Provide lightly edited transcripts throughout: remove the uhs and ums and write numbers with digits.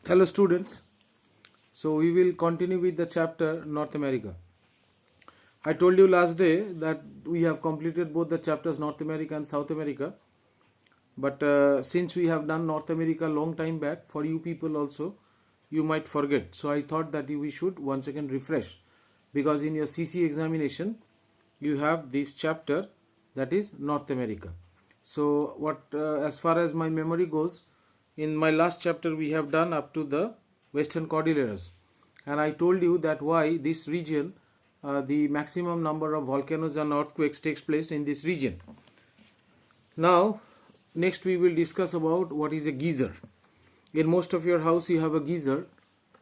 Hello students, so we will continue with the chapter North America. I told you last day that we have completed both the chapters North America and South America, but since we have done North America long time back, for you people also, you might forget. So I thought that we should once again refresh, because in your CC examination you have this chapter, that is North America. So as far as my memory goes, in my last chapter we have done up to the Western Cordilleras, and I told you that why this region, the maximum number of volcanoes and earthquakes takes place in this region. Now next we will discuss about what is a geyser. In most of your house you have a geyser,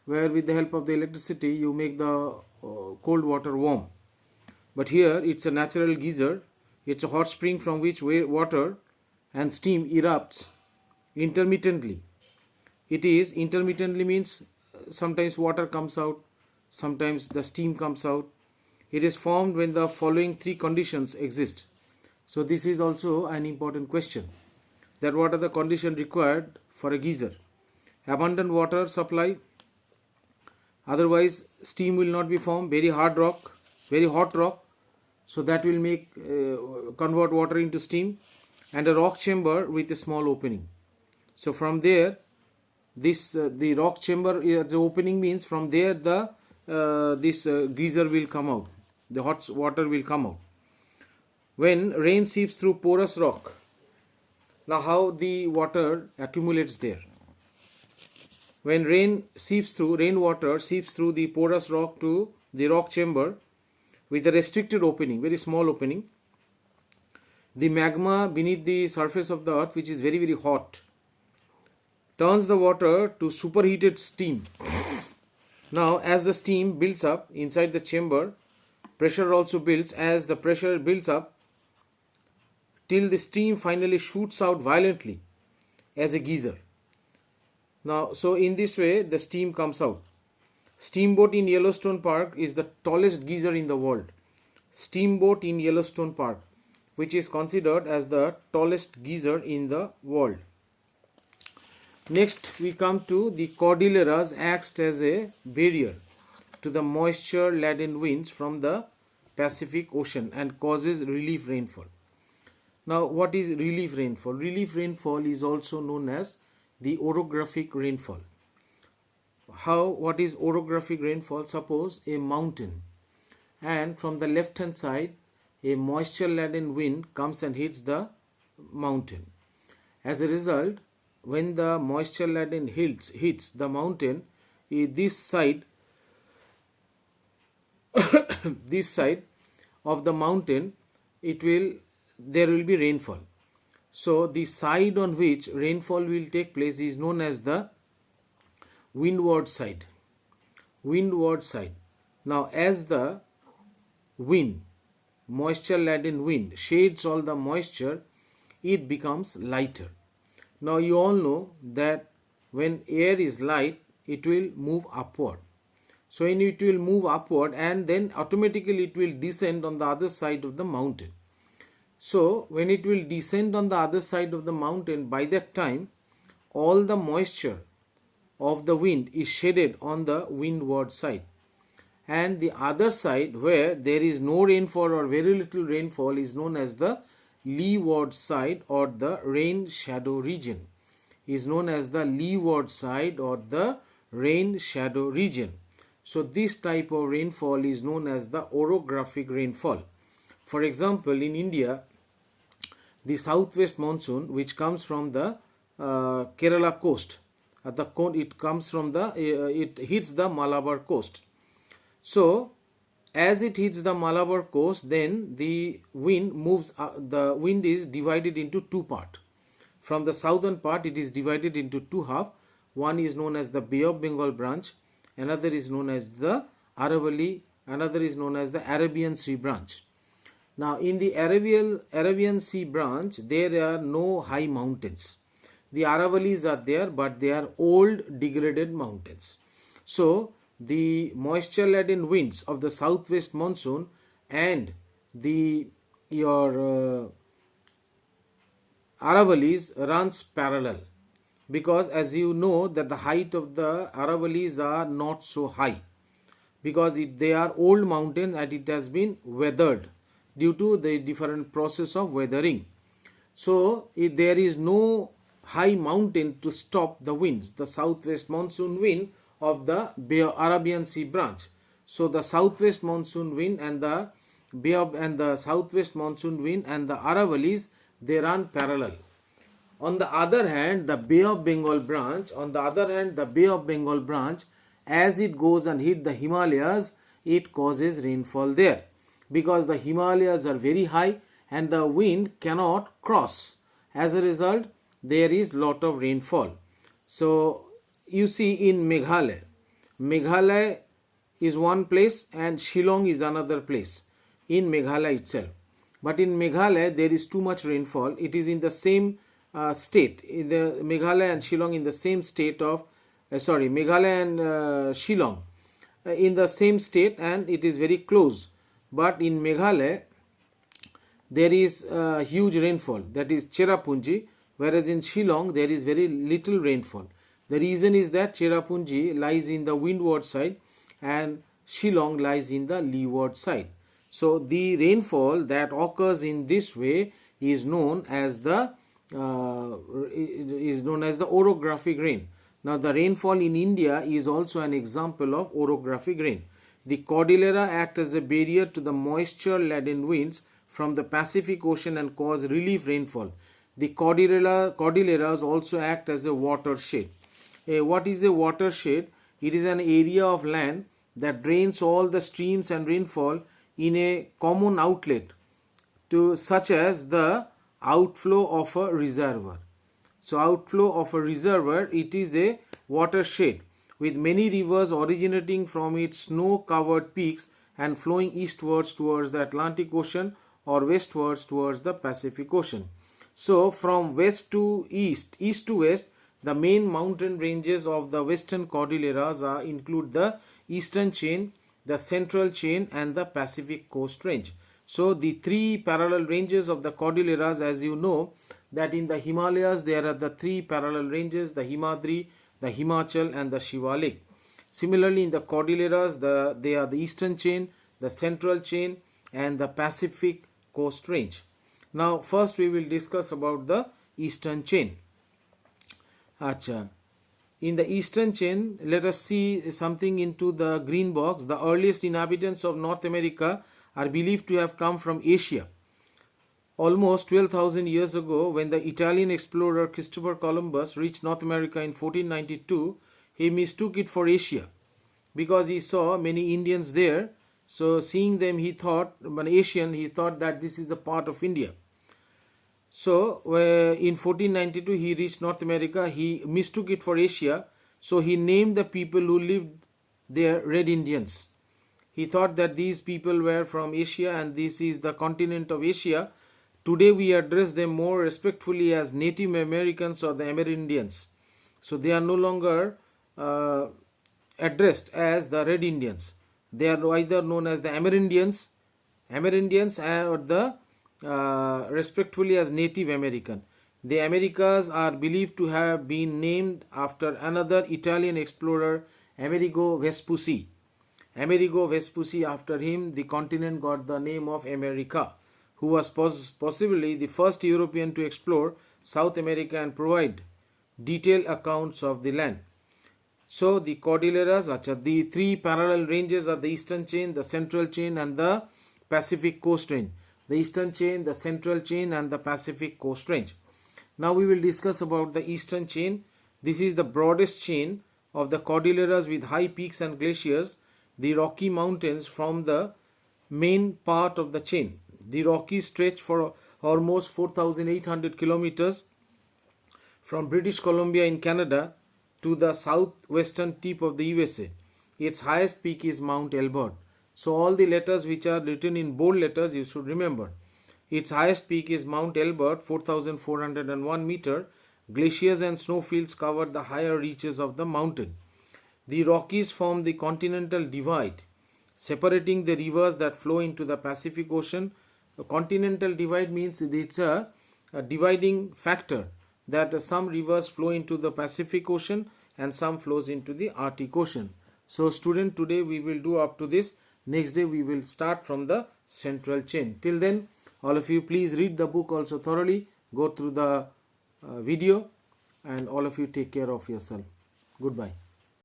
where with the help of the electricity you make the cold water warm. But here it's a natural geyser. It's a hot spring from which water and steam erupts intermittently. It is intermittently means sometimes water comes out, sometimes the steam comes out. It is formed when the following three conditions exist. So this is also an important question, that what are the conditions required for a geyser? Abundant water supply, otherwise steam will not be formed. Very hard rock, very hot rock, so that will make convert water into steam, and a rock chamber with a small opening. So from there, the rock chamber, the opening means from there this geyser will come out, the hot water will come out. When rain seeps through porous rock, now how the water accumulates there? When rainwater seeps through the porous rock to the rock chamber with a restricted opening, very small opening, the magma beneath the surface of the earth, which is very hot, turns the water to superheated steam. Now as the steam builds up inside the chamber, pressure also builds. As the pressure builds up till the steam finally shoots out violently as a geyser. Now so in this way the steam comes out. Steamboat in Yellowstone Park is the tallest geyser in the world. Steamboat in Yellowstone Park, which is considered as the tallest geyser in the world. Next we come to the Cordilleras acts as a barrier to the moisture laden winds from the Pacific Ocean and causes relief rainfall. Now what is relief rainfall? Relief rainfall is also known as the orographic rainfall. What is orographic rainfall? Suppose a mountain, and from the left hand side a moisture laden wind comes and hits the mountain. As a result, when the moisture laden hits the mountain, this side this side of the mountain, there will be rainfall. So the side on which rainfall will take place is known as the windward side. Windward side. Now as the wind, moisture laden wind, shades all the moisture, it becomes lighter. Now you all know that when air is light, it will move upward. So when it will move upward, and then automatically it will descend on the other side of the mountain. So when it will descend on the other side of the mountain, by that time all the moisture of the wind is shaded on the windward side, and the other side where there is no rainfall or very little rainfall is known as the leeward side, or the rain shadow region is known as the leeward side or the rain shadow region. So this type of rainfall is known as the orographic rainfall. For example, in India, the southwest monsoon, which comes from the Kerala coast, it hits the Malabar coast. So as it hits the Malabar coast, then the wind moves. The wind is divided into two parts. From the southern part, it is divided into two halves. One is known as the Bay of Bengal branch, another is known as the Aravalli, another is known as the Arabian Sea branch. Now in the Arabian Sea branch, there are no high mountains. The Aravallis are there, but they are old degraded mountains. So the moisture laden winds of the southwest monsoon and your Aravallis runs parallel. because as you know that the height of the Aravallis are not so high, because they are old mountains and it has been weathered due to the different process of weathering. So there is no high mountain to stop the winds, the southwest monsoon wind of the Arabian Sea branch. So the southwest monsoon wind and the southwest monsoon wind and the Aravallis, they run parallel. On the other hand, the Bay of Bengal branch, as it goes and hit the Himalayas, it causes rainfall there, because the Himalayas are very high and the wind cannot cross. As a result, there is lot of rainfall. So you see in Meghalaya is one place and Shillong is another place in Meghalaya itself. But in Meghalaya there is too much rainfall. It is in the same state. In the Meghalaya and Shillong in the same state of Meghalaya and Shillong in the same state, and it is very close. But in Meghalaya there is huge rainfall, that is Cherrapunji, whereas in Shillong there is very little rainfall. The reason is that Cherrapunji lies in the windward side and Shillong lies in the leeward side. So the rainfall that occurs in this way is known as the orographic rain. Now the rainfall in India is also an example of orographic rain. The Cordillera act as a barrier to the moisture-laden winds from the Pacific Ocean and cause relief rainfall. The Cordilleras also act as a watershed. What is a watershed? It is an area of land that drains all the streams and rainfall in a common outlet, such as the outflow of a reservoir. So outflow of a reservoir, it is a watershed with many rivers originating from its snow-covered peaks and flowing eastwards towards the Atlantic Ocean or westwards towards the Pacific Ocean. So from west to east, east to west, the main mountain ranges of the western Cordilleras include the eastern chain, the central chain and the Pacific coast range. So the three parallel ranges of the Cordilleras, as you know, that in the Himalayas there are the three parallel ranges, the Himadri, the Himachal and the Shivalik. Similarly in the Cordilleras, they are the eastern chain, the central chain and the Pacific coast range. Now first we will discuss about the eastern chain. Acha. In the eastern chain, let us see something into the green box. The earliest inhabitants of North America are believed to have come from Asia. Almost 12,000 years ago, when the Italian explorer Christopher Columbus reached North America in 1492, he mistook it for Asia because he saw many Indians there. So seeing them, he thought that this is a part of India. So in 1492 he reached North America. He mistook it for Asia, so he named the people who lived there Red Indians. He thought that these people were from Asia and this is the continent of Asia. Today we address them more respectfully as Native Americans or the Amerindians. So they are no longer addressed as the Red Indians. They are either known as the Amerindians or the respectfully as Native American. The Americas are believed to have been named after another Italian explorer, Amerigo Vespucci. After him, the continent got the name of America, who was possibly the first European to explore South America and provide detailed accounts of the land. So the Cordilleras, the three parallel ranges are the eastern chain, the central chain and the Pacific coast range. The eastern chain, the central chain and the Pacific coast range. Now we will discuss about the eastern chain. This is the broadest chain of the Cordilleras with high peaks and glaciers. The Rocky Mountains form the main part of the chain. The Rockies stretch for almost 4,800 kilometers from British Columbia in Canada to the southwestern tip of the USA. Its highest peak is Mount Elbert. So all the letters which are written in bold letters you should remember. Its highest peak is Mount Elbert, 4,401 meter. Glaciers and snowfields cover the higher reaches of the mountain. The Rockies form the continental divide, separating the rivers that flow into the Pacific Ocean. A continental divide means it's a dividing factor that some rivers flow into the Pacific Ocean and some flows into the Arctic Ocean. So student, today we will do up to this. Next day we will start from the central chain. Till then, all of you please read the book also thoroughly, go through the video, and all of you take care of yourself. Goodbye.